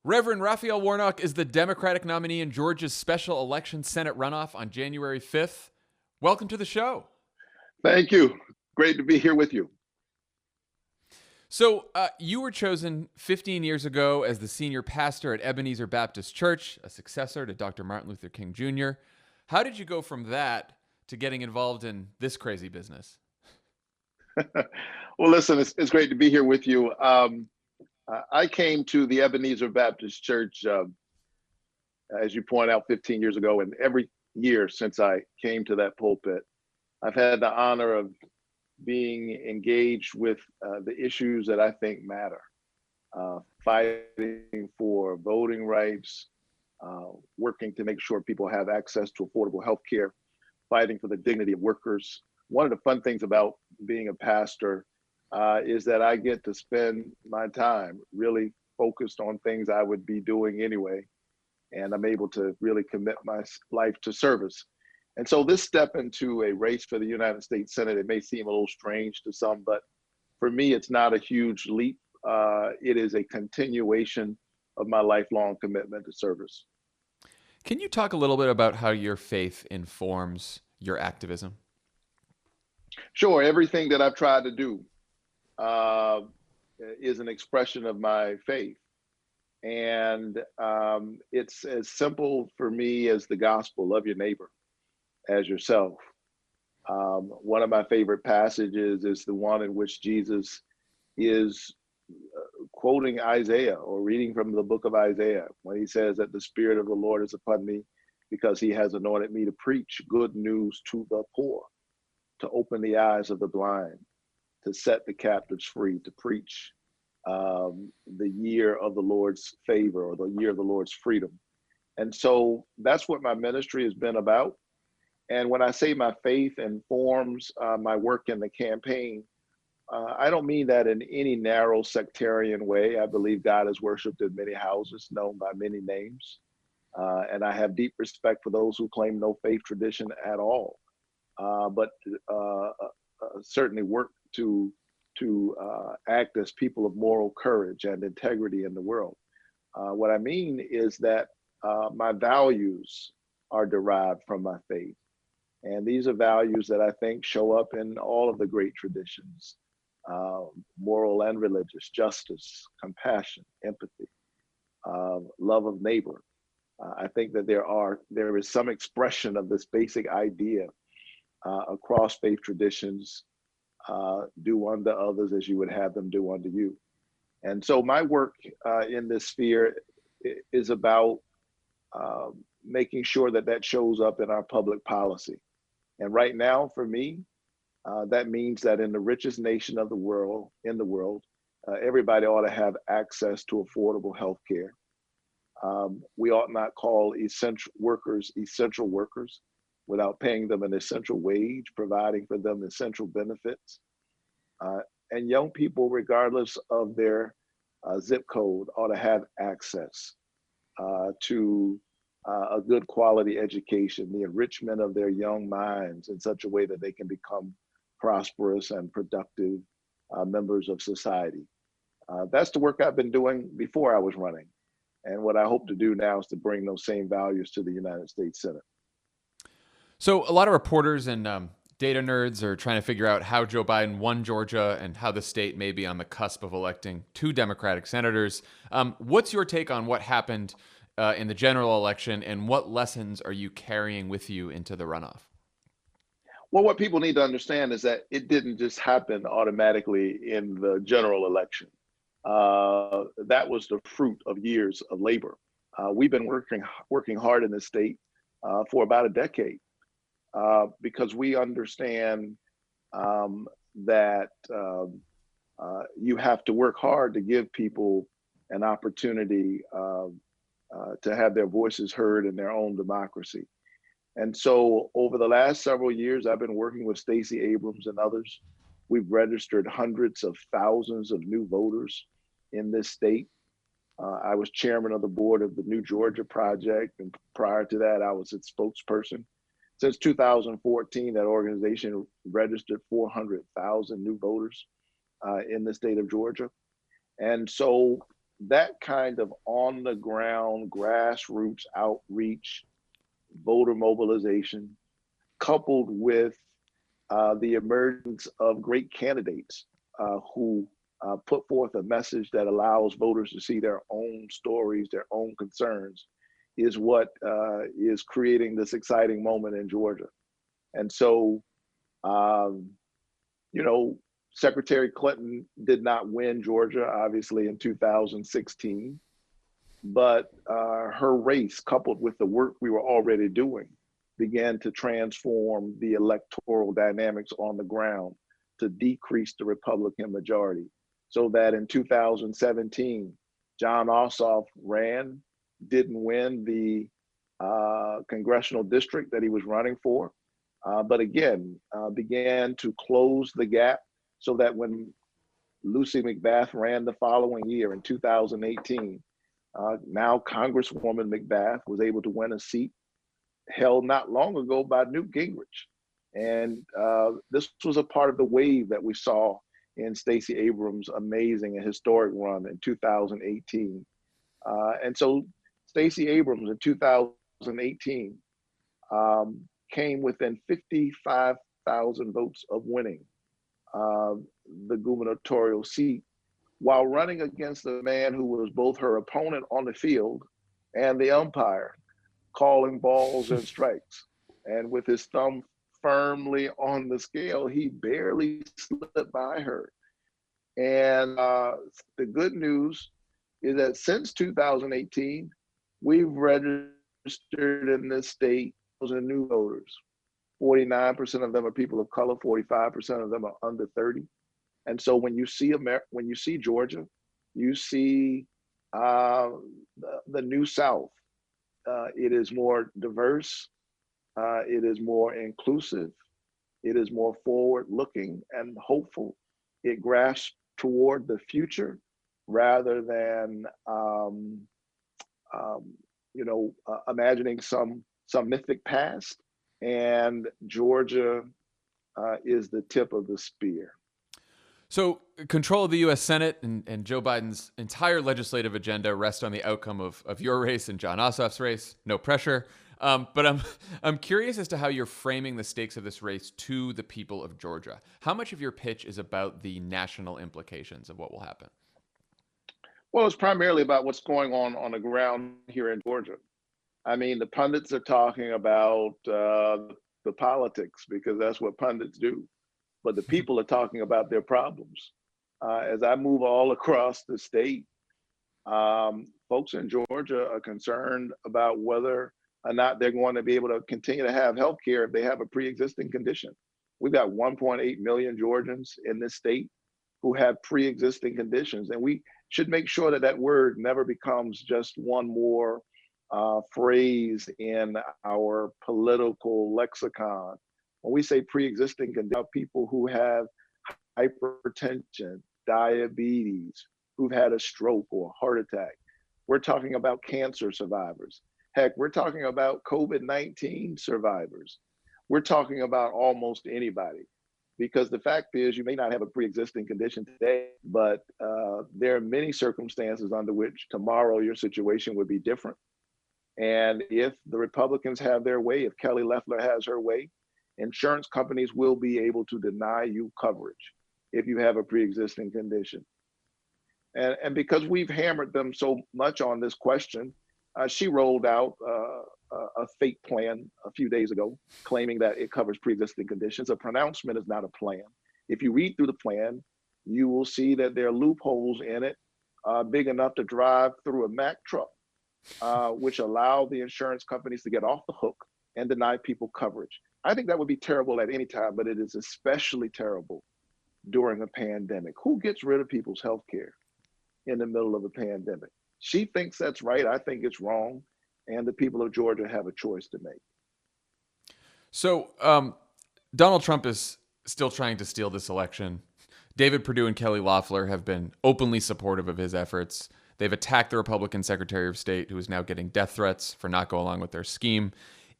Reverend Raphael Warnock is the Democratic nominee in Georgia's special election Senate runoff on January 5th. Welcome to the show. Thank you. Great to be here with you. So, you were chosen 15 years ago as the senior pastor at Ebenezer Baptist Church, a successor to Dr. Martin Luther King Jr. How did you go from that to getting involved in this crazy business? Well, listen, it's great to be here with you. I came to the Ebenezer Baptist Church, as you point out, 15 years ago, and every year since I came to that pulpit, I've had the honor of being engaged with the issues that I think matter, fighting for voting rights, working to make sure people have access to affordable health care, fighting for the dignity of workers. One of the fun things about being a pastor is that I get to spend my time really focused on things I would be doing anyway. And I'm able to really commit my life to service. And so this step into a race for the United States Senate, it may seem a little strange to some, but for me, it's not a huge leap. It is a continuation of my lifelong commitment to service. Can you talk a little bit about how your faith informs your activism? Sure, everything that I've tried to do is an expression of my faith. And it's as simple for me as the gospel: love your neighbor as yourself. One of my favorite passages is the one in which Jesus is quoting Isaiah or reading from the book of Isaiah when he says that the Spirit of the Lord is upon me because he has anointed me to preach good news to the poor, to open the eyes of the blind, to set the captives free, to preach the year of the Lord's favor or the year of the Lord's freedom. And so that's what my ministry has been about. And when I say my faith informs my work in the campaign, I don't mean that in any narrow sectarian way. I believe God is worshiped in many houses, known by many names. And I have deep respect for those who claim no faith tradition at all, but certainly work to act as people of moral courage and integrity in the world. What I mean is that my values are derived from my faith. And these are values that I think show up in all of the great traditions, moral and religious: justice, compassion, empathy, love of neighbor. I think that there is some expression of this basic idea across faith traditions. Do unto others as you would have them do unto you. And so my work in this sphere is about making sure that that shows up in our public policy. And right now, for me, that means that in the richest nation of the world, everybody ought to have access to affordable health care. We ought not call essential workers without paying them an essential wage, providing for them essential benefits. And young people, regardless of their zip code, ought to have access to a good quality education, the enrichment of their young minds in such a way that they can become prosperous and productive members of society. That's the work I've been doing before I was running. And what I hope to do now is to bring those same values to the United States Senate. So, a lot of reporters and data nerds are trying to figure out how Joe Biden won Georgia and how the state may be on the cusp of electing 2 Democratic senators. What's your take on what happened in the general election, and what lessons are you carrying with you into the runoff? Well, what people need to understand is that it didn't just happen automatically in the general election. That was the fruit of years of labor. We've been working hard in this state for about a decade because we understand that you have to work hard to give people an opportunity to have their voices heard in their own democracy. And so over the last several years, I've been working with Stacey Abrams and others. We've registered hundreds of thousands of new voters in this state. I was chairman of the board of the New Georgia Project, and prior to that, I was its spokesperson. Since 2014, that organization registered 400,000 new voters in the state of Georgia. And so that kind of on the ground grassroots outreach, voter mobilization, coupled with the emergence of great candidates who put forth a message that allows voters to see their own stories, their own concerns, is what is creating this exciting moment in Georgia. And so, um, you know, Secretary Clinton did not win Georgia, obviously, in 2016, but her race, coupled with the work we were already doing, began to transform the electoral dynamics on the ground to decrease the Republican majority. So that in 2017, Jon Ossoff ran, didn't win the congressional district that he was running for, but again, began to close the gap so that when Lucy McBath ran the following year in 2018, now Congresswoman McBath was able to win a seat held not long ago by Newt Gingrich. And this was a part of the wave that we saw in Stacey Abrams' amazing and historic run in 2018. And so Stacey Abrams in 2018 came within 55,000 votes of winning the gubernatorial seat while running against a man who was both her opponent on the field and the umpire, calling balls and strikes. And with his thumb firmly on the scale, he barely slipped by her. And the good news is that since 2018, we've registered in this state new voters. 49% of them are people of color, 45% of them are under 30. And so when you see Georgia, you see the New South. It is more diverse. It is more inclusive. It is more forward-looking and hopeful. It grasps toward the future rather than imagining some mythic past. And Georgia is the tip of the spear. So control of the U.S. Senate and Joe Biden's entire legislative agenda rest on the outcome of your race and Jon Ossoff's race. No pressure. But I'm curious as to how you're framing the stakes of this race to the people of Georgia. How much of your pitch is about the national implications of what will happen? Well, it's primarily about what's going on the ground here in Georgia. I mean, the pundits are talking about the politics because that's what pundits do. But the people are talking about their problems. As I move all across the state, folks in Georgia are concerned about whether or not they're going to be able to continue to have health care if they have a pre-existing condition. We've got 1.8 million Georgians in this state who have pre-existing conditions. And we should make sure that that word never becomes just one more phrase in our political lexicon. When we say pre-existing conditions, people who have hypertension, diabetes, who've had a stroke or a heart attack. We're talking about cancer survivors. Heck, we're talking about COVID-19 survivors. We're talking about almost anybody. Because the fact is, you may not have a pre-existing condition today, but there are many circumstances under which tomorrow your situation would be different. And if the Republicans have their way, if Kelly Loeffler has her way, insurance companies will be able to deny you coverage if you have a pre-existing condition. And because we've hammered them so much on this question, she rolled out a fake plan a few days ago, claiming that it covers pre-existing conditions. A pronouncement is not a plan. If you read through the plan, you will see that there are loopholes in it big enough to drive through a Mack truck, which allow the insurance companies to get off the hook and deny people coverage. I think that would be terrible at any time, but it is especially terrible during a pandemic. Who gets rid of people's health care in the middle of a pandemic? She thinks that's right. I think it's wrong. And the people of Georgia have a choice to make. So Donald Trump is still trying to steal this election. David Perdue and Kelly Loeffler have been openly supportive of his efforts. They've attacked the Republican Secretary of State, who is now getting death threats for not going along with their scheme.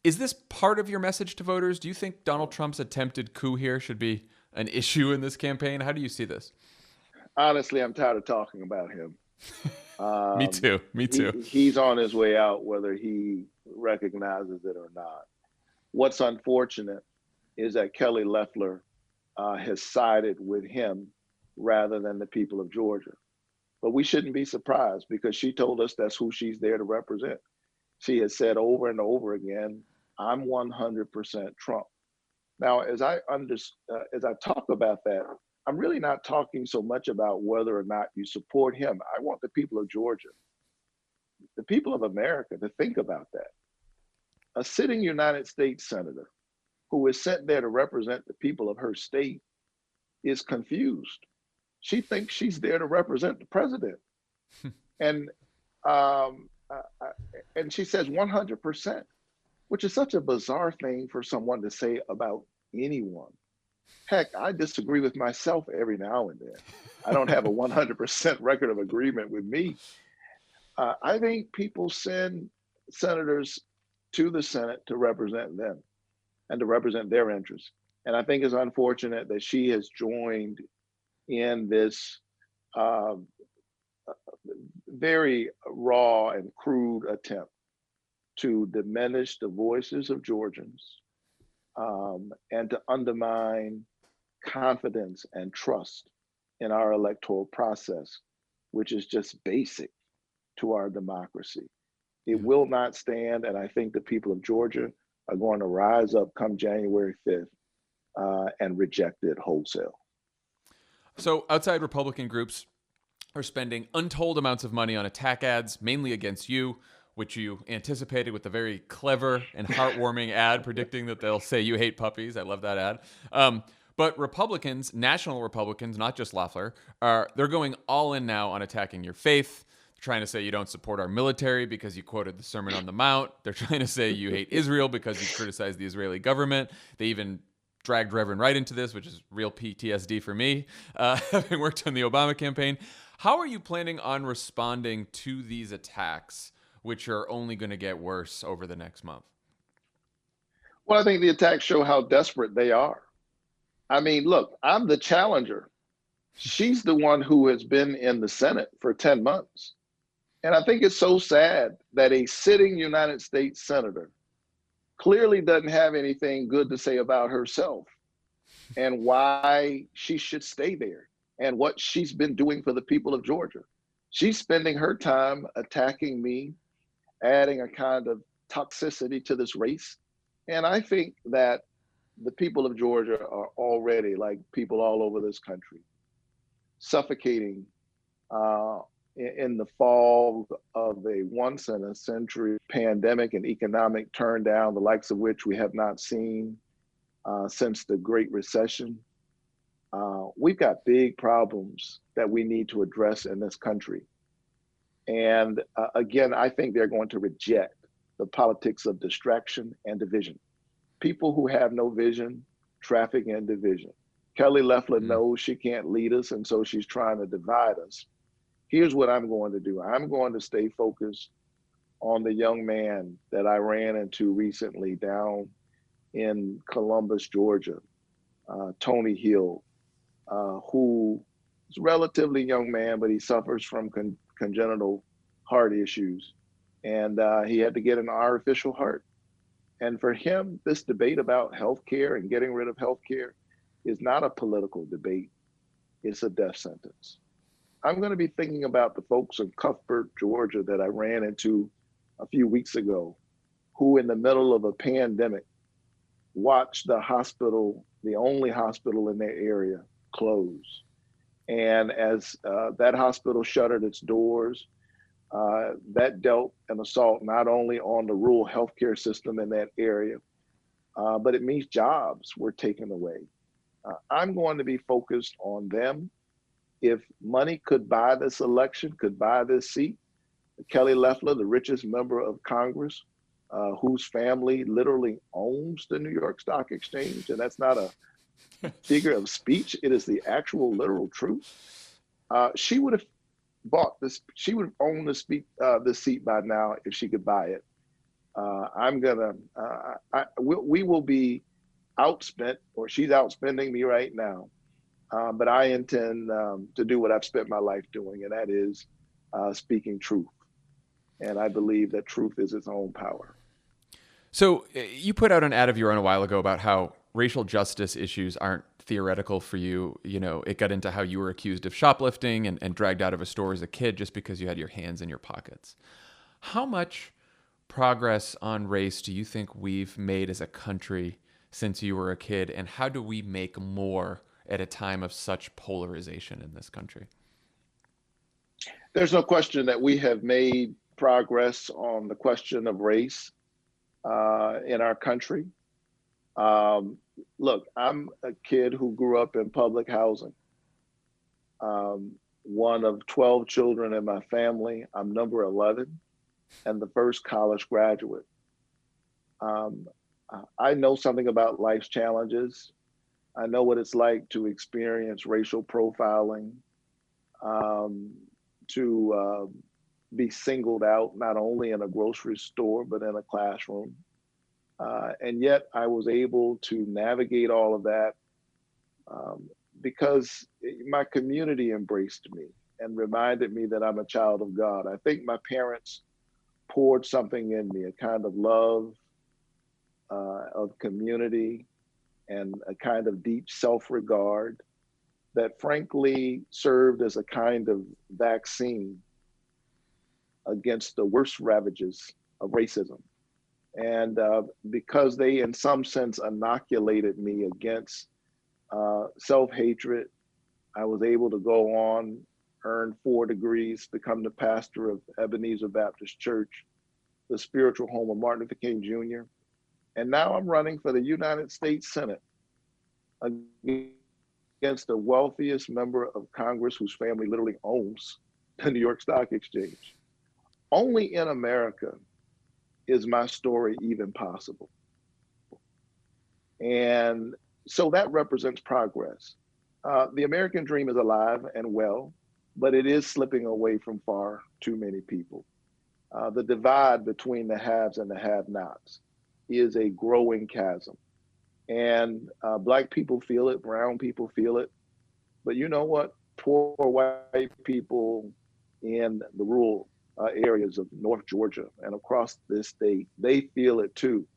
Is this part of your message to voters? Do you think Donald Trump's attempted coup here should be an issue in this campaign? How do you see this? Honestly, I'm tired of talking about him. Me too. Me too. He's on his way out, whether he recognizes it or not. What's unfortunate is that Kelly Loeffler has sided with him rather than the people of Georgia. But we shouldn't be surprised because she told us that's who she's there to represent. She has said over and over again, "I'm 100% Trump." Now, as I talk about that, I'm really not talking so much about whether or not you support him. I want the people of Georgia, the people of America, to think about that. A sitting United States senator who is sent there to represent the people of her state is confused. She thinks she's there to represent the president, and um, and she says 100%, which is such a bizarre thing for someone to say about anyone. Heck, I disagree with myself every now and then. I don't have a 100% record of agreement with me. I think people send senators to the Senate to represent them and to represent their interests. And I think it's unfortunate that she has joined in this uh, very raw and crude attempt to diminish the voices of Georgians and to undermine confidence and trust in our electoral process, which is just basic to our democracy. It will not stand, and I think the people of Georgia are going to rise up come January 5th and reject it wholesale. So outside Republican groups are spending untold amounts of money on attack ads, mainly against you, which you anticipated with a very clever and heartwarming ad predicting that they'll say you hate puppies. I love that ad. But Republicans, national Republicans, not just Loeffler, they're going all in now on attacking your faith. They're trying to say you don't support our military because you quoted the Sermon on the Mount. They're trying to say you hate Israel because you criticized the Israeli government. They even dragged Reverend Wright into this, which is real PTSD for me, having worked on the Obama campaign. How are you planning on responding to these attacks, which are only going to get worse over the next month? Well, I think the attacks show how desperate they are. I mean, look, I'm the challenger. She's the one who has been in the Senate for 10 months. And I think it's so sad that a sitting United States senator clearly doesn't have anything good to say about herself and why she should stay there and what she's been doing for the people of Georgia. She's spending her time attacking me, adding a kind of toxicity to this race. And I think that the people of Georgia are already, like people all over this country, suffocating in the fall of a once in a century pandemic and economic turndown, the likes of which we have not seen since the Great Recession. We've got big problems that we need to address in this country. And again, I think they're going to reject the politics of distraction and division. People who have no vision, traffic in division. Kelly Loeffler knows she can't lead us, and so she's trying to divide us. Here's what I'm going to do. I'm going to stay focused on the young man that I ran into recently down in Columbus, Georgia, Tony Hill, who is a relatively young man, but he suffers from congenital heart issues. And he had to get an artificial heart. And for him, this debate about healthcare and getting rid of healthcare is not a political debate. It's a death sentence. I'm going to be thinking about the folks in Cuthbert, Georgia that I ran into a few weeks ago, who in the middle of a pandemic watched the hospital, the only hospital in their area, close. And as that hospital shuttered its doors, that dealt an assault not only on the rural healthcare system in that area, but it means jobs were taken away. I'm going to be focused on them. If money could buy this election, could buy this seat, Kelly Loeffler, the richest member of Congress, whose family literally owns the New York Stock Exchange, and that's not a figure of speech, it is the actual literal truth. She would have bought this, she would have owned this seat by now if she could buy it. We will be outspent, or she's outspending me right now. But I intend to do what I've spent my life doing, and that is speaking truth. And I believe that truth is its own power. So you put out an ad of your own a while ago about how racial justice issues aren't theoretical for you. You know, it got into how you were accused of shoplifting and dragged out of a store as a kid just because you had your hands in your pockets. How much progress on race do you think we've made as a country since you were a kid, and how do we make more at a time of such polarization in this country? There's no question that we have made progress on the question of race in our country. Um, Look, I'm a kid who grew up in public housing, one of 12 children in my family. I'm number 11 and the first college graduate. Um, I know something about life's challenges. I know what it's like to experience racial profiling, um, to be singled out, not only in a grocery store, but in a classroom. And yet I was able to navigate all of that um, because my community embraced me and reminded me that I'm a child of God. I think my parents poured something in me, a kind of love, of community, and a kind of deep self regard that frankly served as a kind of vaccine against the worst ravages of racism. And because they, in some sense, inoculated me against self hatred, I was able to go on, earn 4 degrees, become the pastor of Ebenezer Baptist Church, the spiritual home of Martin Luther King Jr. And now I'm running for the United States Senate against the wealthiest member of Congress whose family literally owns the New York Stock Exchange. Only in America is my story even possible. And so that represents progress. The American dream is alive and well, but it is slipping away from far too many people. The divide between the haves and the have nots is a growing chasm. And Black people feel it, brown people feel it. But you know what? Poor white people in the rural areas of North Georgia and across this state, they feel it too.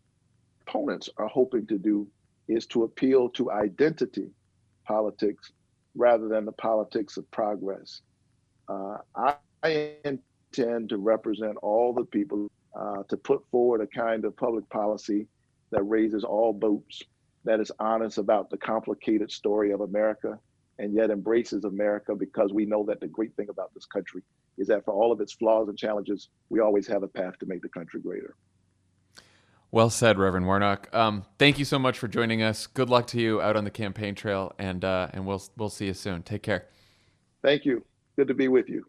Opponents are hoping to do is to appeal to identity politics rather than the politics of progress. I intend to represent all the people, to put forward a kind of public policy that raises all boats, that is honest about the complicated story of America, and yet embraces America, because we know that the great thing about this country is that for all of its flaws and challenges, we always have a path to make the country greater. Well said, Reverend Warnock. Thank you so much for joining us. Good luck to you out on the campaign trail, and we'll see you soon. Take care. Thank you. Good to be with you.